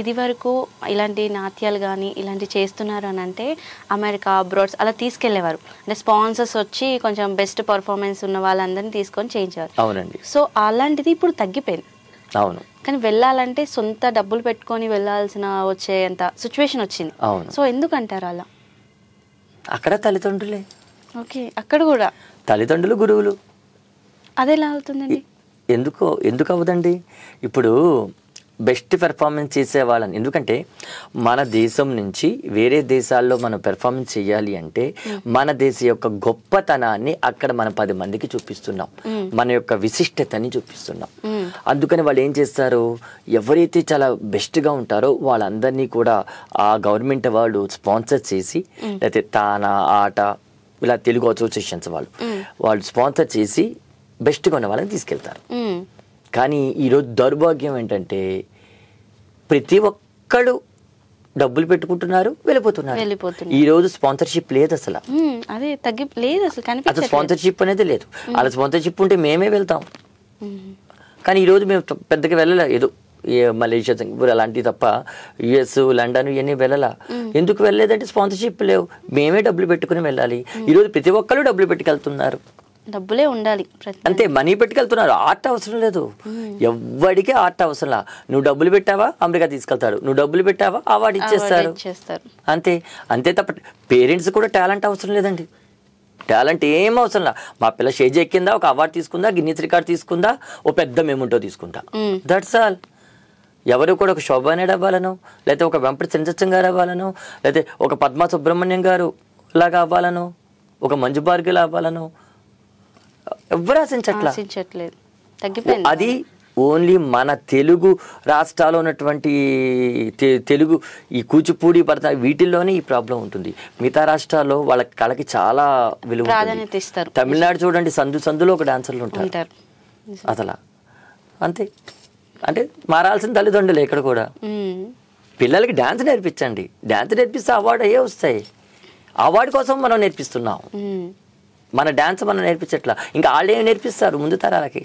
ఇది వరకు ఇలాంటి నాట్యాలు కానీ ఇలాంటి చేస్తున్నారు అని అంటే అమెరికా అబ్రాడ్స్ అలా తీసుకెళ్లేవారు. అంటే స్పాన్సర్స్ వచ్చి కొంచెం బెస్ట్ పర్ఫార్మెన్స్ ఉన్న వాళ్ళందరినీ తీసుకొని చేయించేవారు. అవునండి. సో అలాంటిది ఇప్పుడు తగ్గిపోయింది. అవును. కానీ వెళ్ళాలంటే సొంత డబ్బులు పెట్టుకొని వెళ్ళాల్సిన వచ్చేంత సిచ్యువేషన్ వచ్చింది. అవును. సో ఎందుకంటారు అలా? అక్కడ తల్లిదండ్రులే. ఓకే, అక్కడ కూడా తల్లిదండ్రులు గురువులు. అదే ఎలా అవుతుందండి? ఎందుకు అవ్వదండి? ఇప్పుడు బెస్ట్ పెర్ఫార్మెన్స్ చేసే వాళ్ళని, ఎందుకంటే మన దేశం నుంచి వేరే దేశాల్లో మనం పెర్ఫార్మెన్స్ చేయాలి అంటే మన దేశ యొక్క గొప్పతనాన్ని అక్కడ మనం 10 మందికి చూపిస్తున్నాం, మన యొక్క విశిష్టతని చూపిస్తున్నాం. అందుకని వాళ్ళు ఏం చేస్తారు, ఎవరైతే చాలా బెస్ట్గా ఉంటారో వాళ్ళందరినీ కూడా ఆ గవర్నమెంట్ వాళ్ళు స్పాన్సర్ చేసి, లేకపోతే తానా ఆట ఇలా తెలుగు అసోసియేషన్స్ వాళ్ళు స్పాన్సర్ చేసి బెస్ట్గా ఉన్న వాళ్ళని తీసుకెళ్తారు. కానీ ఈరోజు దౌర్భాగ్యం ఏంటంటే ప్రతి ఒక్కళ్ళు డబ్బులు పెట్టుకుంటున్నారు, వెళ్ళిపోతున్నారు. ఈరోజు స్పాన్సర్షిప్ లేదు అసలు. అదే లేదు అసలు స్పాన్సర్షిప్ అనేది లేదు. అలా స్పాన్సర్షిప్ ఉంటే మేమే వెళ్తాం. కానీ ఈరోజు మేము పెద్దగా వెళ్ళలే. ఏదో మలేషియా, సింగపూర్ అలాంటివి తప్ప యుఎస్, లండన్ ఇవన్నీ వెళ్ళాలా. ఎందుకు వెళ్ళలేదంటే స్పాన్సర్షిప్ లేవు, మేమే డబ్బులు పెట్టుకుని వెళ్ళాలి. ఈరోజు ప్రతి ఒక్కళ్ళు డబ్బులు పెట్టుకెళ్తున్నారు. డబ్బులే ఉండాలి అంతే, మనీ పెట్టుకెళ్తున్నారు. ఆర్ట్ అవసరం లేదు, ఎవ్వడికి ఆర్ట్ అవసరం. నువ్వు డబ్బులు పెట్టావా అమెరికా తీసుకెళ్తాడు, నువ్వు డబ్బులు పెట్టావా అవార్డు ఇచ్చేస్తారు. అంతే తప్ప పేరెంట్స్ కూడా టాలెంట్ అవసరం లేదండి. టాలెంట్ ఏం అవసరం. మా పిల్ల స్టేజ్ ఎక్కిందా, ఒక అవార్డు తీసుకుందా, గిన్నీస్ రికార్డ్ తీసుకుందా, ఓ పెద్ద మెమోంటో తీసుకుంటా, దట్స్ ఆల్. ఎవరు కూడా ఒక శోభా నాయుడు అవ్వాలనో, లేకపోతే ఒక వెంపటి సెన్సత్యం గారు అవ్వాలనో, లేకపోతే ఒక పద్మా సుబ్రహ్మణ్యం గారు లాగా అవ్వాలనో, ఒక మంజు భార్గవి అవ్వాలనో ఎవరు ఆశించట్లేదు. అది ఓన్లీ మన తెలుగు రాష్ట్రాల్లో ఉన్నటువంటి తెలుగు ఈ కూచిపూడి, భరత వీటిల్లోనే ఈ ప్రాబ్లం ఉంటుంది. మిగతా రాష్ట్రాల్లో వాళ్ళ కళకి చాలా విలువ. తమిళనాడు చూడండి, సందులో ఒక డాన్సర్లు ఉంటారు అసలు. అంతే. అంటే మారాల్సిన తల్లిదండ్రులు ఇక్కడ కూడా. పిల్లలకి డాన్స్ నేర్పించండి, డాన్స్ నేర్పిస్తే అవార్డు అయ్యే వస్తాయి. అవార్డు కోసం మనం నేర్పిస్తున్నాం, మన డాన్స్ మనం నేర్పించట్లా. ఇంకా వాళ్ళు ఏం నేర్పిస్తారు ముందు తరాలకి?